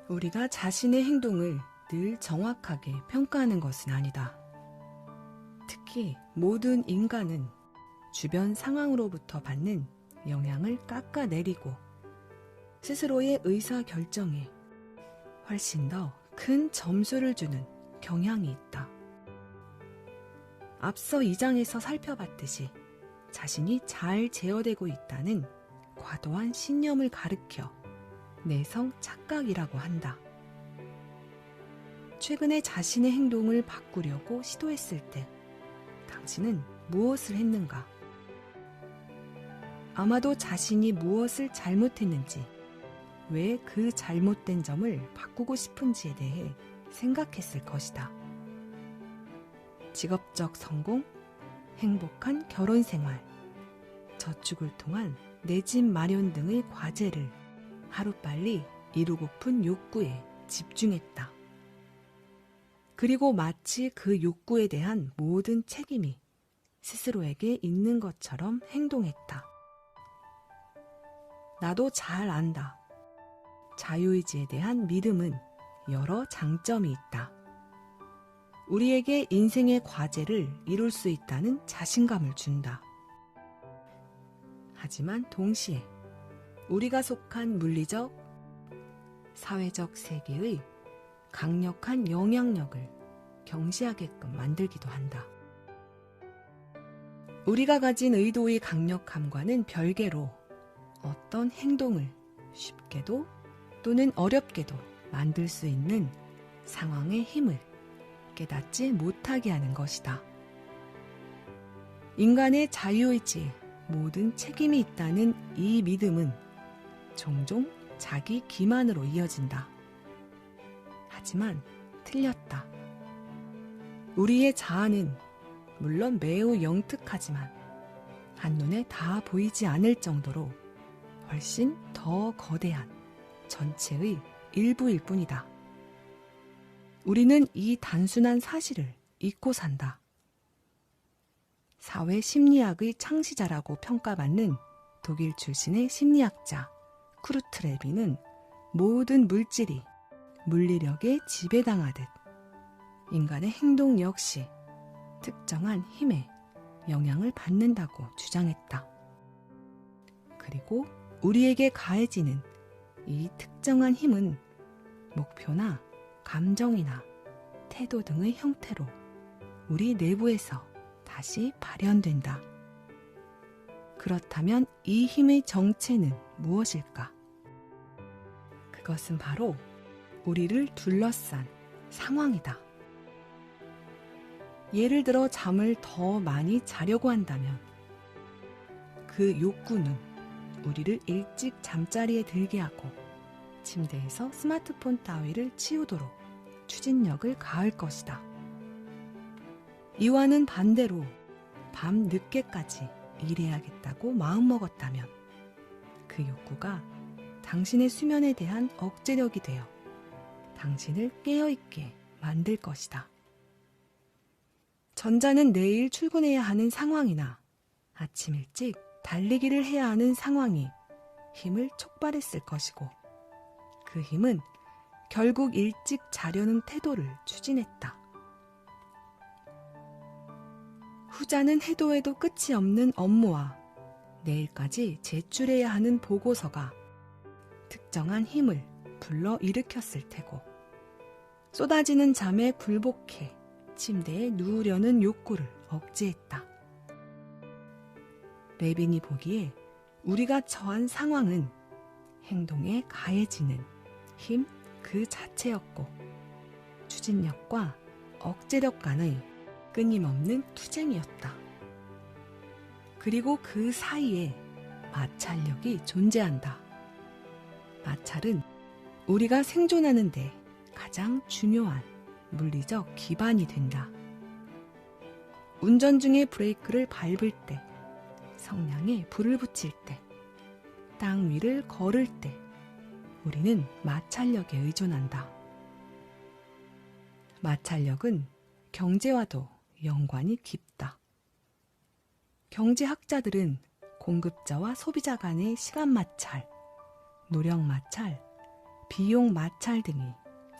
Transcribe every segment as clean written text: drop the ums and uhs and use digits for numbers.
우리가 자신의 행동을 늘 정확하게 평가하는 것은 아니다. 특히 모든 인간은 주변 상황으로부터 받는 영향을 깎아내리고 스스로의 의사결정에 훨씬 더 큰 점수를 주는 경향이 있다. 앞서 2장에서 살펴봤듯이 자신이 잘 제어되고 있다는 과도한 신념을 가리켜 내성 착각이라고 한다. 최근에 자신의 행동을 바꾸려고 시도했을 때 당신은 무엇을 했는가? 아마도 자신이 무엇을 잘못했는지, 왜 그 잘못된 점을 바꾸고 싶은지에 대해 생각했을 것이다. 직업적 성공, 행복한 결혼 생활, 저축을 통한 내 집 마련 등의 과제를 하루빨리 이루고픈 욕구에 집중했다. 그리고 마치 그 욕구에 대한 모든 책임이 스스로에게 있는 것처럼 행동했다. 나도 잘 안다. 자유의지에 대한 믿음은 여러 장점이 있다. 우리에게 인생의 과제를 이룰 수 있다는 자신감을 준다. 하지만 동시에 우리가 속한 물리적, 사회적 세계의 강력한 영향력을 경시하게끔 만들기도 한다. 우리가 가진 의도의 강력함과는 별개로 어떤 행동을 쉽게도 또는 어렵게도 만들 수 있는 상황의 힘을 깨닫지 못하게 하는 것이다. 인간의 자유의지에 모든 책임이 있다는 이 믿음은 종종 자기 기만으로 이어진다. 하지만 틀렸다. 우리의 자아는 물론 매우 영특하지만 한눈에 다 보이지 않을 정도로 훨씬 더 거대한 전체의 일부일 뿐이다. 우리는 이 단순한 사실을 잊고 산다. 사회심리학의 창시자라고 평가받는 독일 출신의 심리학자 쿠르트레비는 모든 물질이 물리력에 지배당하듯 인간의 행동 역시 특정한 힘에 영향을 받는다고 주장했다. 그리고 우리에게 가해지는 이 특정한 힘은 목표나 감정이나 태도 등의 형태로 우리 내부에서 다시 발현된다. 그렇다면 이 힘의 정체는 무엇일까? 그것은 바로 우리를 둘러싼 상황이다. 예를 들어 잠을 더 많이 자려고 한다면 그 욕구는 우리를 일찍 잠자리에 들게 하고 침대에서 스마트폰 따위를 치우도록 추진력을 가할 것이다. 이와는 반대로 밤 늦게까지 일해야겠다고 마음먹었다면 그 욕구가 당신의 수면에 대한 억제력이 되어 당신을 깨어있게 만들 것이다. 전자는 내일 출근해야 하는 상황이나 아침 일찍 달리기를 해야 하는 상황이 힘을 촉발했을 것이고 그 힘은 결국 일찍 자려는 태도를 추진했다. 후자는 해도 해도 끝이 없는 업무와 내일까지 제출해야 하는 보고서가 특정한 힘을 불러일으켰을 테고 쏟아지는 잠에 굴복해 침대에 누우려는 욕구를 억제했다. 레빈이 보기에 우리가 처한 상황은 행동에 가해지는 힘 그 자체였고 추진력과 억제력 간의 끊임없는 투쟁이었다. 그리고 그 사이에 마찰력이 존재한다. 마찰은 우리가 생존하는 데 가장 중요한 물리적 기반이 된다. 운전 중에 브레이크를 밟을 때, 성냥에 불을 붙일 때, 땅 위를 걸을 때 우리는 마찰력에 의존한다. 마찰력은 경제와도 연관이 깊다. 경제학자들은 공급자와 소비자 간의 시간 마찰, 노력 마찰, 비용 마찰 등이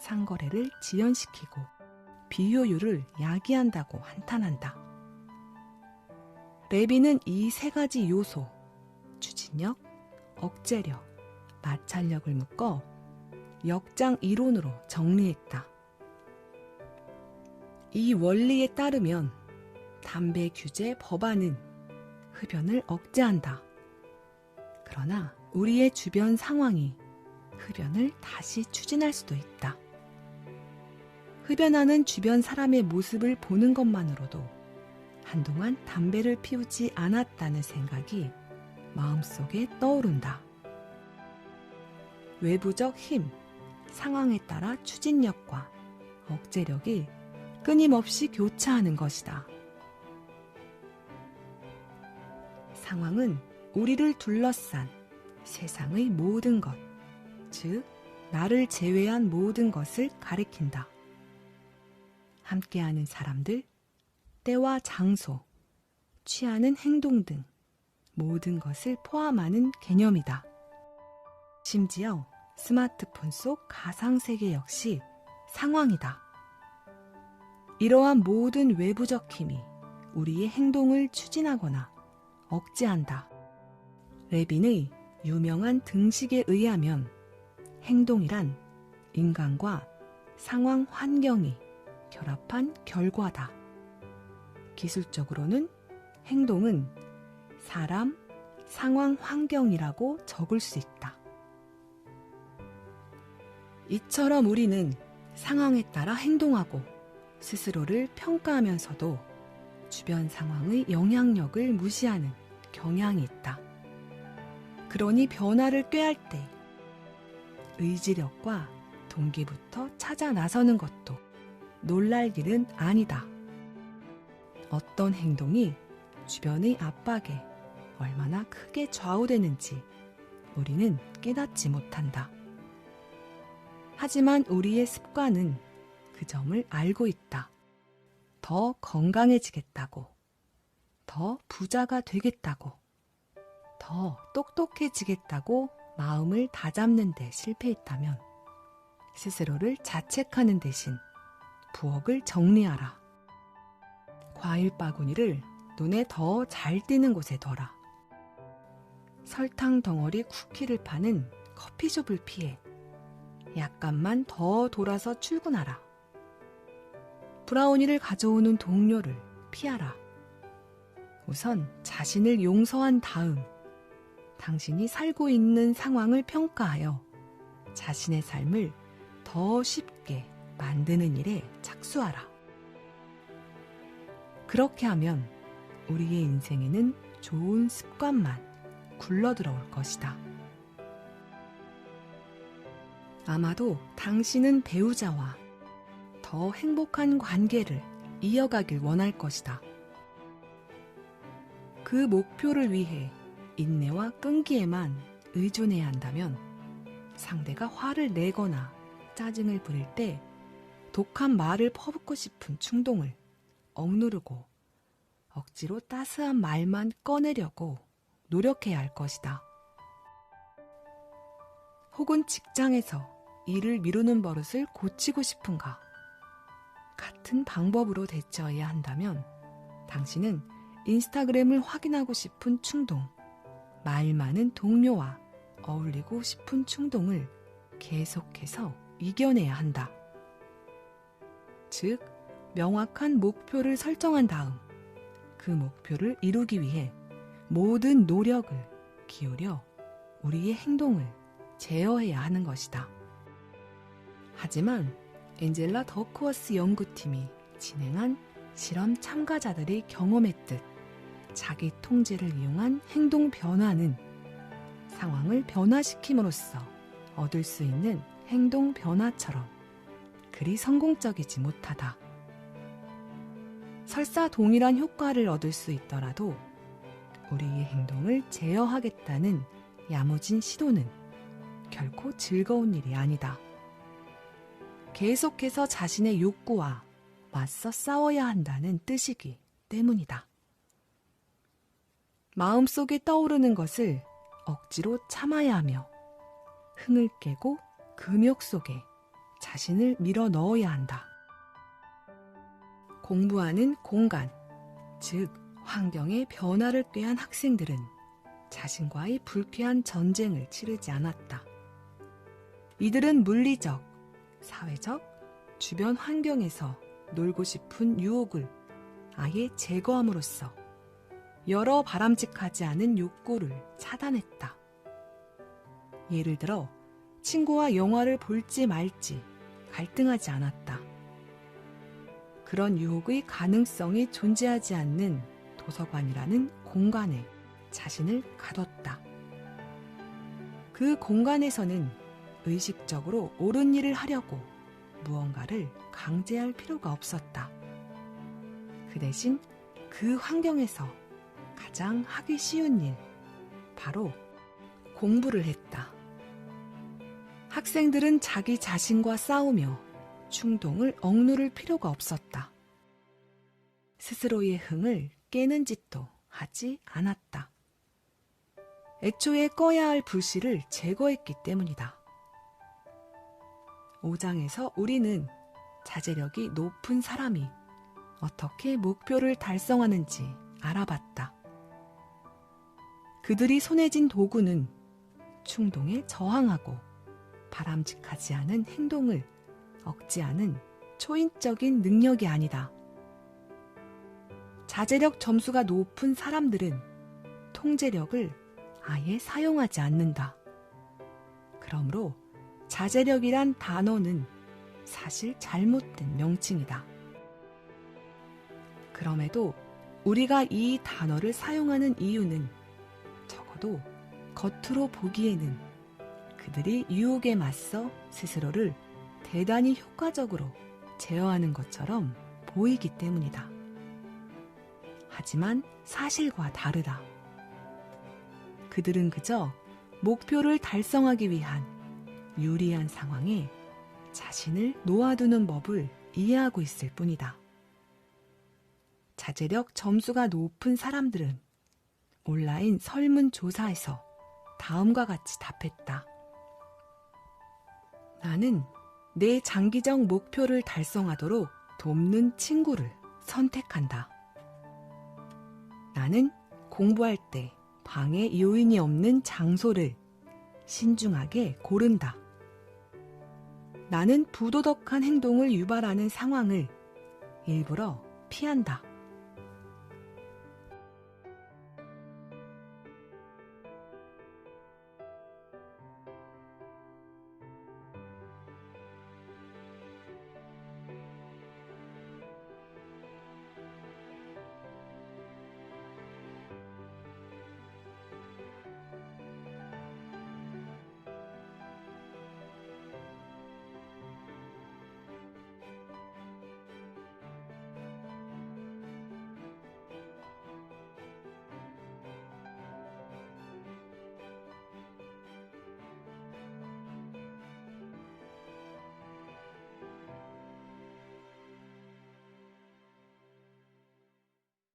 상거래를 지연시키고 비효율을 야기한다고 한탄한다. 레비는 이 세 가지 요소, 추진력, 억제력, 마찰력을 묶어 역장 이론으로 정리했다. 이 원리에 따르면 담배 규제 법안은 흡연을 억제한다. 그러나 우리의 주변 상황이 흡연을 다시 추진할 수도 있다. 흡연하는 주변 사람의 모습을 보는 것만으로도 한동안 담배를 피우지 않았다는 생각이 마음속에 떠오른다. 외부적 힘, 상황에 따라 추진력과 억제력이 끊임없이 교차하는 것이다. 상황은 우리를 둘러싼 세상의 모든 것, 즉 나를 제외한 모든 것을 가리킨다. 함께하는 사람들, 때와 장소, 취하는 행동 등 모든 것을 포함하는 개념이다. 심지어 스마트폰 속 가상세계 역시 상황이다. 이러한 모든 외부적 힘이 우리의 행동을 추진하거나 억제한다. 레빈의 유명한 등식에 의하면 행동이란 인간과 상황 환경이 결합한 결과다. 기술적으로는 행동은 사람, 상황 환경이라고 적을 수 있다. 이처럼 우리는 상황에 따라 행동하고 스스로를 평가하면서도 주변 상황의 영향력을 무시하는 경향이 있다. 그러니 변화를 꾀할 때 의지력과 동기부터 찾아 나서는 것도 놀랄 일은 아니다. 어떤 행동이 주변의 압박에 얼마나 크게 좌우되는지 우리는 깨닫지 못한다. 하지만 우리의 습관은 그 점을 알고 있다. 더 건강해지겠다고, 더 부자가 되겠다고, 더 똑똑해지겠다고 마음을 다잡는 데 실패했다면 스스로를 자책하는 대신 부엌을 정리하라. 과일 바구니를 눈에 더 잘 띄는 곳에 둬라. 설탕 덩어리 쿠키를 파는 커피숍을 피해 약간만 더 돌아서 출근하라. 브라우니를 가져오는 동료를 피하라. 우선 자신을 용서한 다음 당신이 살고 있는 상황을 평가하여 자신의 삶을 더 쉽게 만드는 일에 착수하라. 그렇게 하면 우리의 인생에는 좋은 습관만 굴러들어올 것이다. 아마도 당신은 배우자와 더 행복한 관계를 이어가길 원할 것이다. 그 목표를 위해 인내와 끈기에만 의존해야 한다면 상대가 화를 내거나 짜증을 부릴 때 독한 말을 퍼붓고 싶은 충동을 억누르고 억지로 따스한 말만 꺼내려고 노력해야 할 것이다. 혹은 직장에서 일을 미루는 버릇을 고치고 싶은가? 같은 방법으로 대처해야 한다면 당신은 인스타그램을 확인하고 싶은 충동, 말 많은 동료와 어울리고 싶은 충동을 계속해서 이겨내야 한다. 즉, 명확한 목표를 설정한 다음 그 목표를 이루기 위해 모든 노력을 기울여 우리의 행동을 제어해야 하는 것이다. 하지만 엔젤라 더크워스 연구팀이 진행한 실험 참가자들이 경험했듯 자기 통제를 이용한 행동 변화는 상황을 변화시킴으로써 얻을 수 있는 행동 변화처럼 그리 성공적이지 못하다. 설사 동일한 효과를 얻을 수 있더라도 우리의 행동을 제어하겠다는 야무진 시도는 결코 즐거운 일이 아니다. 계속해서 자신의 욕구와 맞서 싸워야 한다는 뜻이기 때문이다. 마음속에 떠오르는 것을 억지로 참아야 하며 흥을 깨고 금욕 속에 자신을 밀어 넣어야 한다. 공부하는 공간, 즉 환경의 변화를 꾀한 학생들은 자신과의 불쾌한 전쟁을 치르지 않았다. 이들은 물리적, 사회적, 주변 환경에서 놀고 싶은 유혹을 아예 제거함으로써 여러 바람직하지 않은 욕구를 차단했다. 예를 들어 친구와 영화를 볼지 말지 갈등하지 않았다. 그런 유혹의 가능성이 존재하지 않는 도서관이라는 공간에 자신을 가뒀다. 그 공간에서는 의식적으로 옳은 일을 하려고 무언가를 강제할 필요가 없었다. 그 대신 그 환경에서 가장 하기 쉬운 일, 바로 공부를 했다. 학생들은 자기 자신과 싸우며 충동을 억누를 필요가 없었다. 스스로의 흥을 깨는 짓도 하지 않았다. 애초에 꺼야 할 불씨를 제거했기 때문이다. 5장에서 우리는 자제력이 높은 사람이 어떻게 목표를 달성하는지 알아봤다. 그들이 손에 쥔 도구는 충동에 저항하고 바람직하지 않은 행동을 억제하는 초인적인 능력이 아니다. 자제력 점수가 높은 사람들은 통제력을 아예 사용하지 않는다. 그러므로 자제력이란 단어는 사실 잘못된 명칭이다. 그럼에도 우리가 이 단어를 사용하는 이유는 적어도 겉으로 보기에는 그들이 유혹에 맞서 스스로를 대단히 효과적으로 제어하는 것처럼 보이기 때문이다. 하지만 사실과 다르다. 그들은 그저 목표를 달성하기 위한 유리한 상황에 자신을 놓아두는 법을 이해하고 있을 뿐이다. 자제력 점수가 높은 사람들은 온라인 설문조사에서 다음과 같이 답했다. 나는 내 장기적 목표를 달성하도록 돕는 친구를 선택한다. 나는 공부할 때 방해 요인이 없는 장소를 신중하게 고른다. 나는 부도덕한 행동을 유발하는 상황을 일부러 피한다.